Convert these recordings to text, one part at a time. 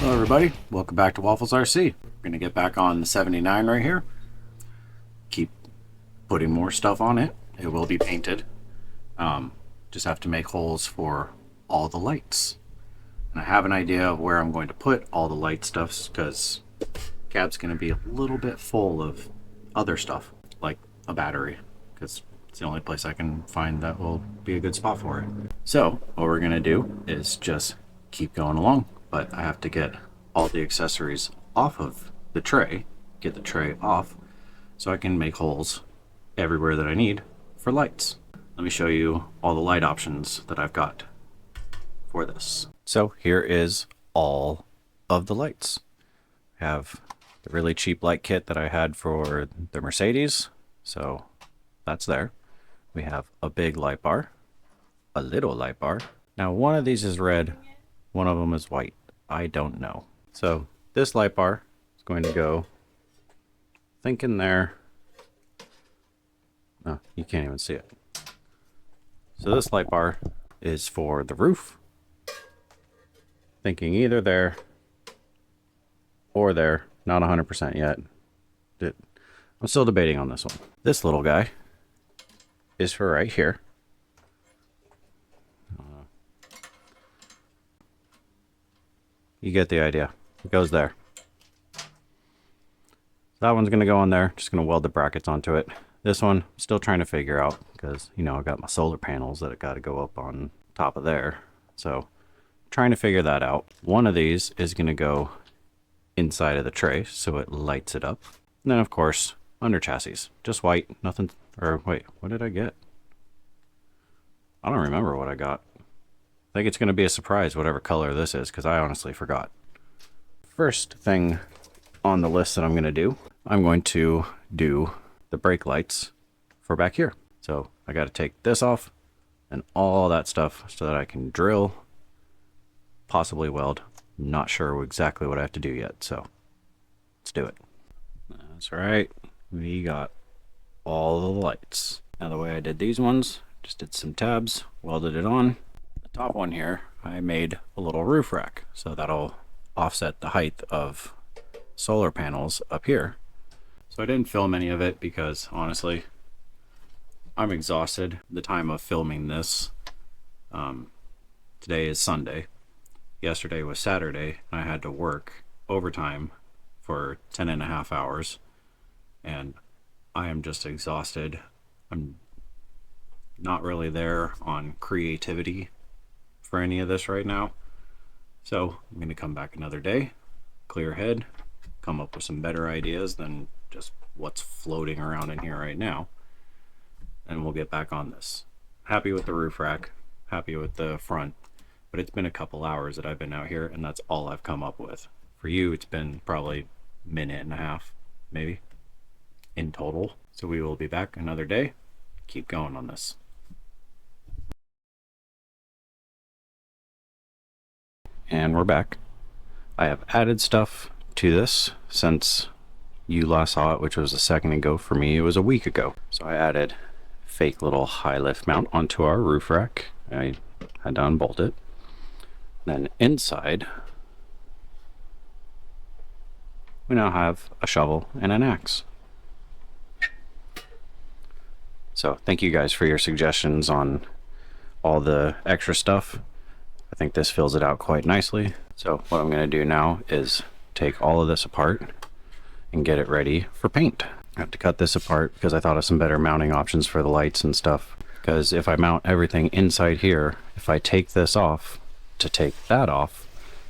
Hello everybody, welcome back to Waffles RC. We're going to get back on the 79 right here. Keep putting more stuff on it. It will be painted. Just have to make holes for all the lights. And I have an idea of where I'm going to put all the light stuffs because cab's going to be a little bit full of other stuff, like a battery, because it's the only place I can find that will be a good spot for it. So what we're going to do is just keep going along. But I have to get all the accessories off of the tray, get the tray off, so I can make holes everywhere that I need for lights. Let me show you all the light options that I've got for this. So here is all of the lights. I have the really cheap light kit that I had for the Mercedes, so that's there. We have a big light bar, a little light bar. Now one of these is red, one of them is white. I don't know. So this light bar is going to go, I think, in there. No, you can't even see it. So this light bar is for the roof. Thinking either there or there. Not 100% yet. I'm still debating on this one. This little guy is for right here. You get the idea. It goes there. That one's going to go on there. Just going to weld the brackets onto it. This one, I'm still trying to figure out because, you know, I got my solar panels that I got to go up on top of there. So, trying to figure that out. One of these is going to go inside of the tray so it lights it up. And then, of course, under chassis. Just white. Nothing. Or, wait, what did I get? I don't remember what I got. I think it's going to be a surprise whatever color this is because I honestly forgot. First thing on the list that I'm going to do the brake lights for back here. So I got to take this off and all that stuff so that I can drill, possibly weld. Not sure exactly what I have to do yet, so let's do it. That's right, we got all the lights. Now the way I did these ones, just did some tabs, welded it on. Top one here, I made a little roof rack, so that'll offset the height of solar panels up here. So I didn't film any of it because honestly, I'm exhausted. The time of filming this, today is Sunday. Yesterday was Saturday, and I had to work overtime for 10.5 hours, and I am just exhausted. I'm not really there on creativity for any of this right now. So I'm going to come back another day, clear head, come up with some better ideas than just what's floating around in here right now, and we'll get back on this. Happy with the roof rack, happy with the front, but it's been a couple hours that I've been out here and that's all I've come up with. For you, it's been probably a minute and a half, maybe, in total. So we will be back another day, keep going on this. And we're back. I have added stuff to this since you last saw it, which was a second ago. For me, it was a week ago. So I added fake little high lift mount onto our roof rack. I had to unbolt it. Then inside, we now have a shovel and an axe. So thank you guys for your suggestions on all the extra stuff. I think this fills it out quite nicely. So what I'm going to do now is take all of this apart and get it ready for paint. I have to cut this apart because I thought of some better mounting options for the lights and stuff. Because if I mount everything inside here, if I take this off to take that off,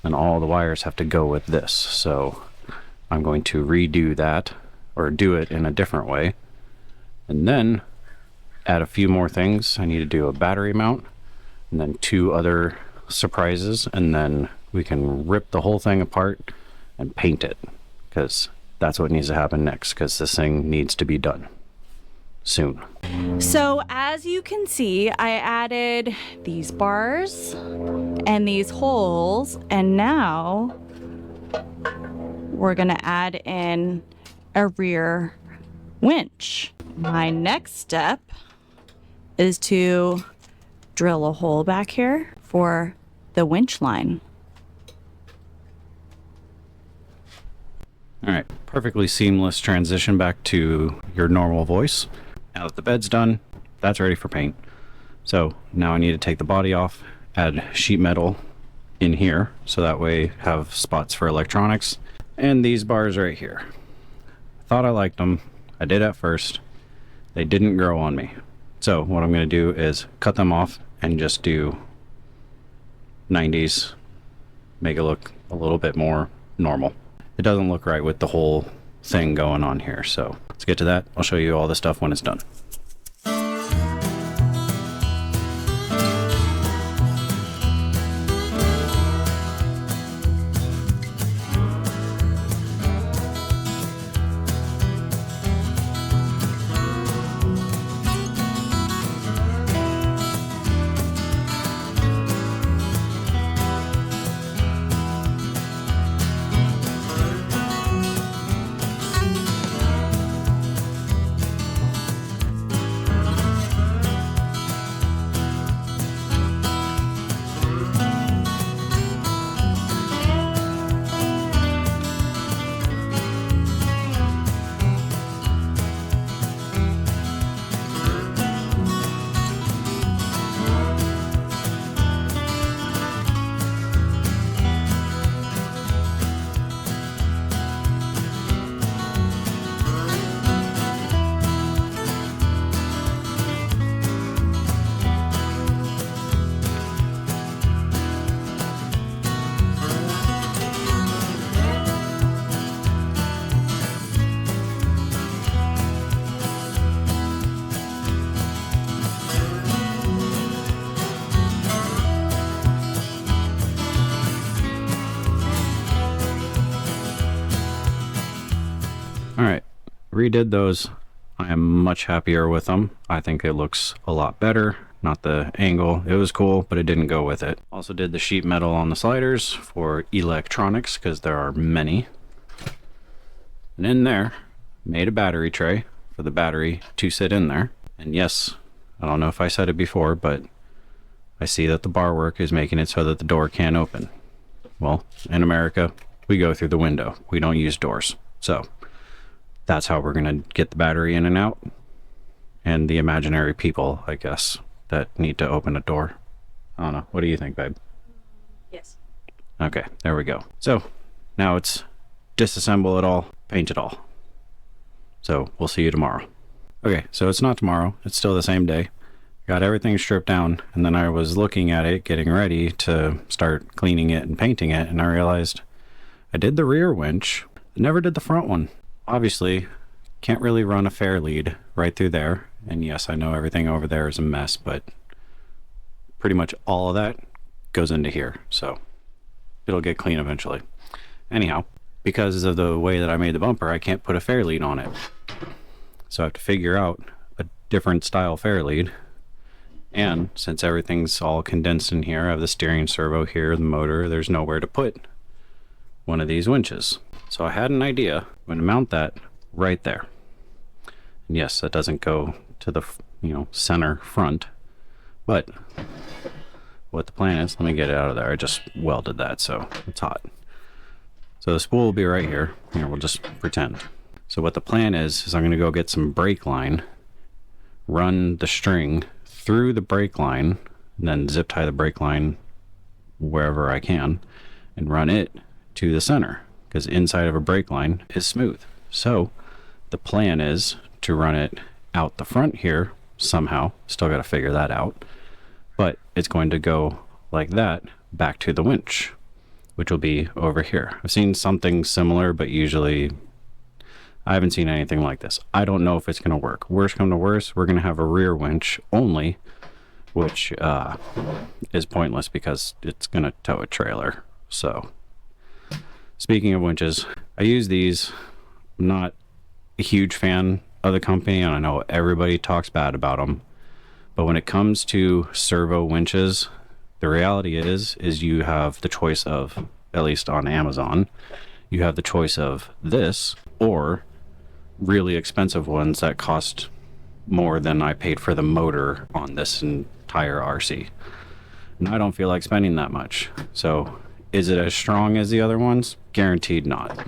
then all the wires have to go with this. So I'm going to redo that or do it in a different way. And then add a few more things. I need to do a battery mount and then 2 other surprises, and then we can rip the whole thing apart and paint it because that's what needs to happen next because this thing needs to be done soon. So as you can see, I added these bars and these holes, and now we're gonna add in a rear winch. My next step is to drill a hole back here for the winch line. All right, perfectly seamless transition back to your normal voice. Now that the bed's done, that's ready for paint. So now I need to take the body off, add sheet metal in here, so that way have spots for electronics. And these bars right here. Thought I liked them. I did at first. They didn't grow on me. So what I'm going to do is cut them off and just do 90s, make it look a little bit more normal. It doesn't look right with the whole thing going on here. So let's get to that. I'll show you all the stuff when it's done. All right, redid those. I am much happier with them. I think it looks a lot better. Not the angle. It was cool, but it didn't go with it. Also did the sheet metal on the sliders for electronics, because there are many. And in there, made a battery tray for the battery to sit in there. And yes, I don't know if I said it before, but I see that the bar work is making it so that the door can't open. Well, in America, we go through the window. We don't use doors. So that's how we're going to get the battery in and out. And the imaginary people, I guess, that need to open a door. I don't know. What do you think, babe? Yes. Okay, there we go. So now it's disassemble it all, paint it all. So we'll see you tomorrow. Okay, so it's not tomorrow. It's still the same day. Got everything stripped down, and then I was looking at it, getting ready to start cleaning it and painting it, and I realized I did the rear winch, never did the front one. Obviously, can't really run a fair lead right through there. And yes, I know everything over there is a mess, but pretty much all of that goes into here. So it'll get clean eventually. Anyhow, because of the way that I made the bumper, I can't put a fair lead on it. So I have to figure out a different style fair lead. And since everything's all condensed in here, I have the steering servo here, the motor, there's nowhere to put one of these winches. So I had an idea. I'm going to mount that right there. And yes, that doesn't go to the, center front. But what the plan is, let me get it out of there. I just welded that, so it's hot. So the spool will be right here. Here, we'll just pretend. So what the plan is I'm going to go get some brake line, run the string through the brake line, and then zip tie the brake line wherever I can, and run it to the center, because inside of a brake line is smooth. So the plan is to run it out the front here somehow. Still got to figure that out. But it's going to go like that back to the winch, which will be over here. I've seen something similar, but usually I haven't seen anything like this. I don't know if it's going to work. Worst come to worst, we're going to have a rear winch only, which is pointless because it's going to tow a trailer. So speaking of winches, I use these. I'm not a huge fan of the company, and I know everybody talks bad about them. But when it comes to servo winches, the reality is you have the choice of, at least on Amazon, you have the choice of this or really expensive ones that cost more than I paid for the motor on this entire RC. And I don't feel like spending that much. So is it as strong as the other ones? Guaranteed not.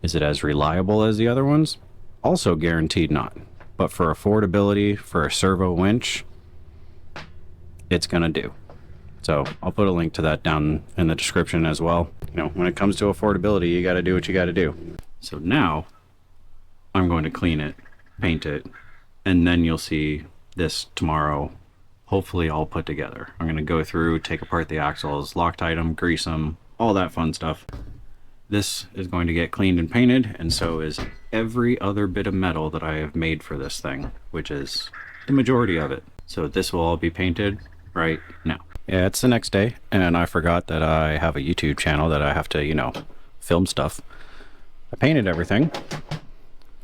Is it as reliable as the other ones? Also guaranteed not. But for affordability, for a servo winch, it's gonna do. So I'll put a link to that down in the description as well. You know, when it comes to affordability, you gotta do what you gotta do. So now I'm going to clean it, paint it, and then you'll see this tomorrow, hopefully all put together. I'm gonna go through, take apart the axles, Loctite them, grease them, all that fun stuff. This is going to get cleaned and painted, and so is every other bit of metal that I have made for this thing, which is the majority of it. So this will all be painted right now. Yeah, it's the next day, and I forgot that I have a YouTube channel that I have to, you know, film stuff. I painted everything.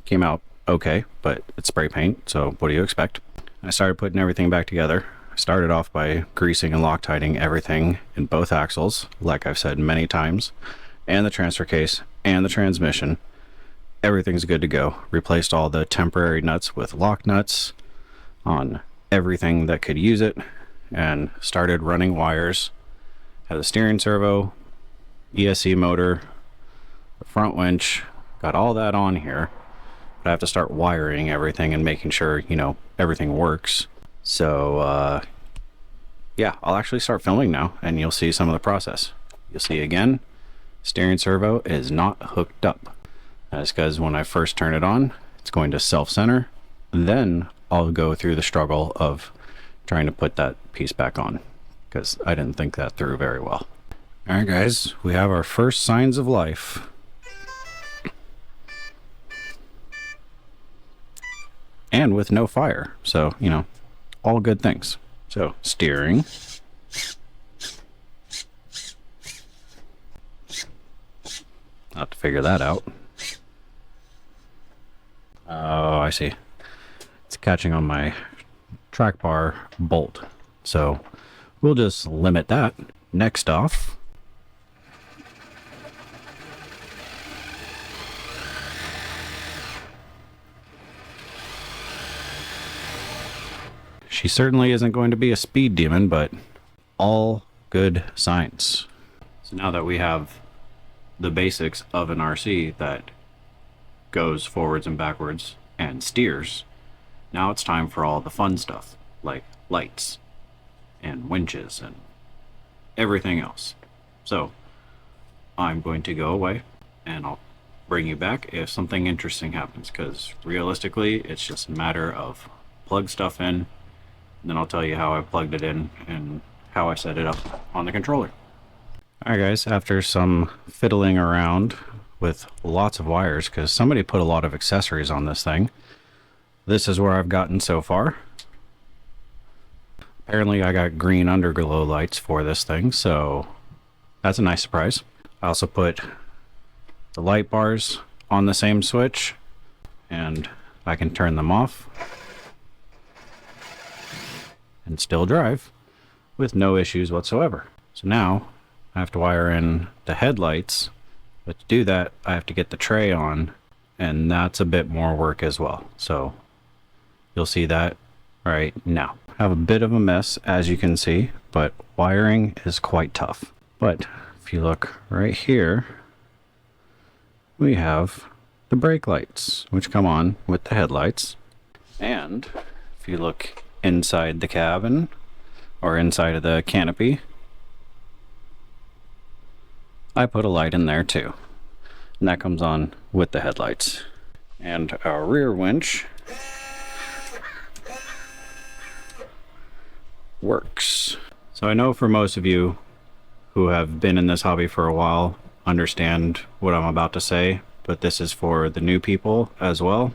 Came out okay, but it's spray paint, so what do you expect? I started putting everything back together. I started off by greasing and Loctiting everything in both axles, like I've said many times, and the transfer case, and the transmission. Everything's good to go. Replaced all the temporary nuts with lock nuts on everything that could use it, and started running wires. Had the steering servo, ESC motor, the front winch, got all that on here. But I have to start wiring everything and making sure, you know, everything works. So, yeah, I'll actually start filming now, and you'll see some of the process. You'll see again, steering servo is not hooked up. That's because when I first turn it on, it's going to self-center. Then I'll go through the struggle of trying to put that piece back on, because I didn't think that through very well. All right, guys, we have our first signs of life. And with no fire, so, you know, all good things. So, steering. I'll have to figure that out. Oh, I see. It's catching on my track bar bolt. So, we'll just limit that. Next off, she certainly isn't going to be a speed demon, but all good signs. So now that we have the basics of an RC that goes forwards and backwards and steers, now it's time for all the fun stuff, like lights and winches and everything else. So I'm going to go away, and I'll bring you back if something interesting happens, because realistically it's just a matter of plug stuff in. Then I'll tell you how I plugged it in and how I set it up on the controller. Alright guys, after some fiddling around with lots of wires, because somebody put a lot of accessories on this thing, this is where I've gotten so far. Apparently I got green underglow lights for this thing, so that's a nice surprise. I also put the light bars on the same switch, and I can turn them off and still drive with no issues whatsoever. So now I have to wire in the headlights, but to do that I have to get the tray on, and that's a bit more work as well. So you'll see that right now. I have a bit of a mess, as you can see, but wiring is quite tough. But if you look right here, we have the brake lights, which come on with the headlights. And if you look inside the cabin or inside of the canopy, I put a light in there too, and that comes on with the headlights. And our rear winch works. So I know for most of you who have been in this hobby for a while understand what I'm about to say, but this is for the new people as well.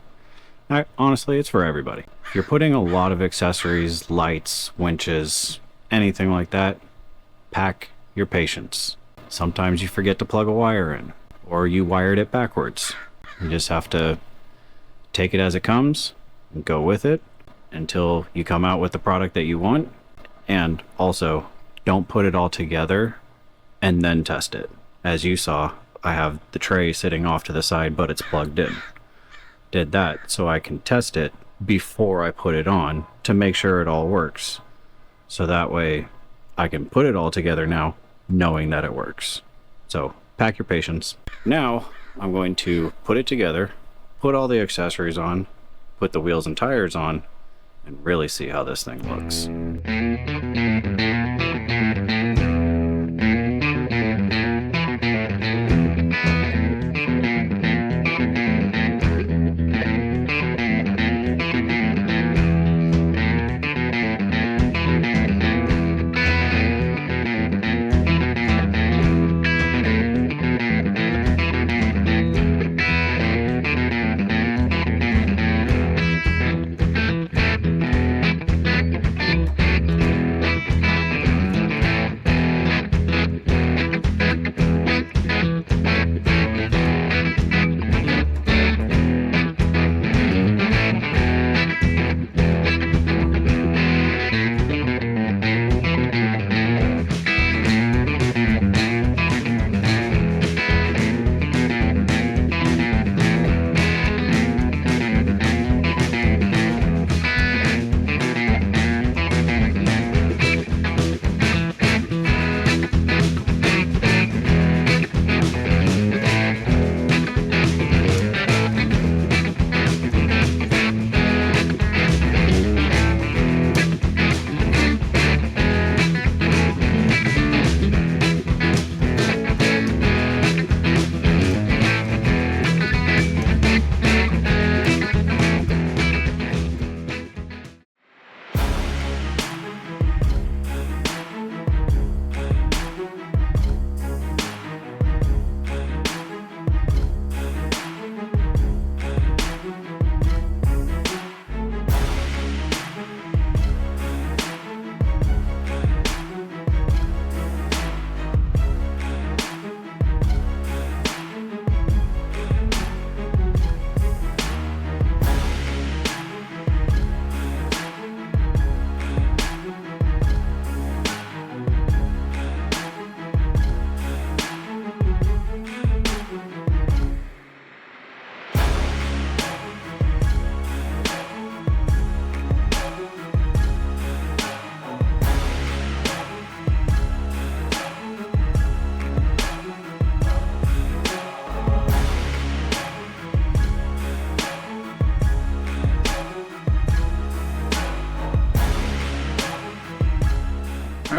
Honestly, it's for everybody. If you're putting a lot of accessories, lights, winches, anything like that, pack your patience. Sometimes you forget to plug a wire in, or you wired it backwards. You just have to take it as it comes and go with it until you come out with the product that you want. And also, don't put it all together and then test it. As you saw, I have the tray sitting off to the side, but it's plugged in. Did that so I can test it before I put it on to make sure it all works. So that way I can put it all together now knowing that it works. So pack your patience. Now I'm going to put it together, put all the accessories on, put the wheels and tires on, and really see how this thing looks.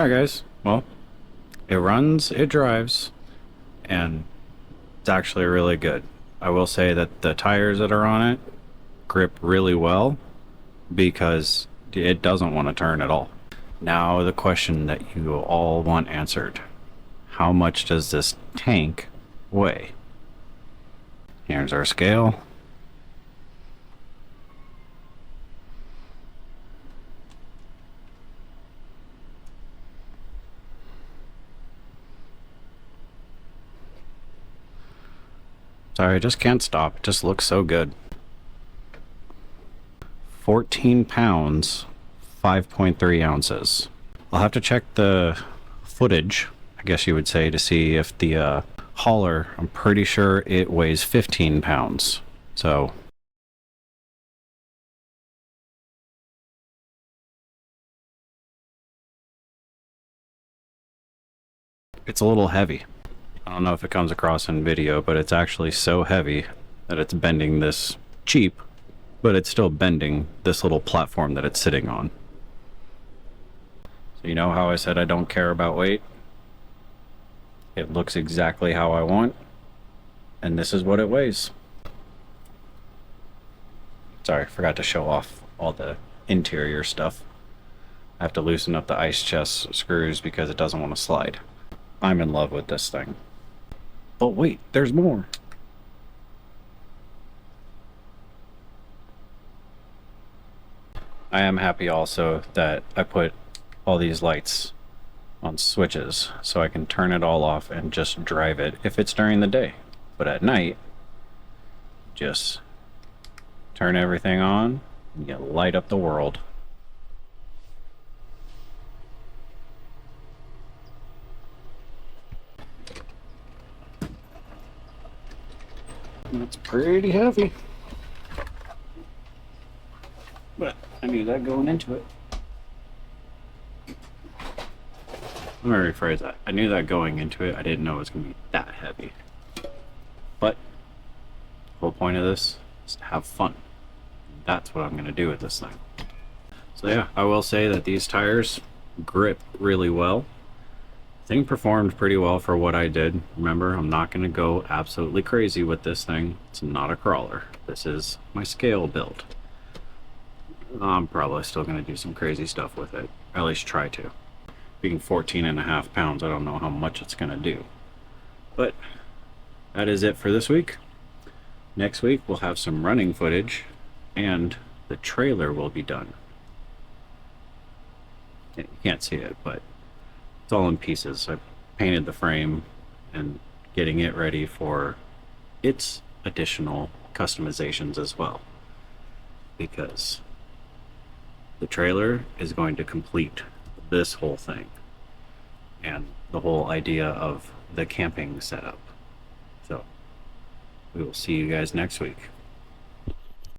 Alright guys, well, it runs, it drives, and it's actually really good. I will say that the tires that are on it grip really well because it doesn't want to turn at all. Now the question that you all want answered. How much does this tank weigh? Here's our scale. Sorry, I just can't stop. It just looks so good. 14 pounds, 5.3 ounces. I'll have to check the footage, I guess you would say, to see if the hauler, I'm pretty sure it weighs 15 pounds. So it's a little heavy. I don't know if it comes across in video, but it's actually so heavy that it's bending this Jeep, but it's still bending this little platform that it's sitting on. So you know how I said I don't care about weight? It looks exactly how I want, and this is what it weighs. Sorry, forgot to show off all the interior stuff. I have to loosen up the ice chest screws because it doesn't want to slide. I'm in love with this thing. But wait, there's more. I am happy also that I put all these lights on switches so I can turn it all off and just drive it if it's during the day. But at night, just turn everything on and you light up the world. It's pretty heavy, but I knew that going into it. Let me rephrase that. I knew that going into it. I didn't know it was going to be that heavy. But Whole point of this is to have fun. That's what I'm going to do with this thing. So yeah, I will say that these tires grip really well. Thing performed pretty well for what I did. Remember, I'm not going to go absolutely crazy with this thing. It's not a crawler. This is my scale build. I'm probably still going to do some crazy stuff with it. Or at least try to. Being 14.5 pounds, I don't know how much it's going to do. But that is it for this week. Next week, we'll have some running footage and the trailer will be done. You can't see it, but it's all in pieces. I painted the frame and getting it ready for its additional customizations as well. Because the trailer is going to complete this whole thing and the whole idea of the camping setup. So we will see you guys next week.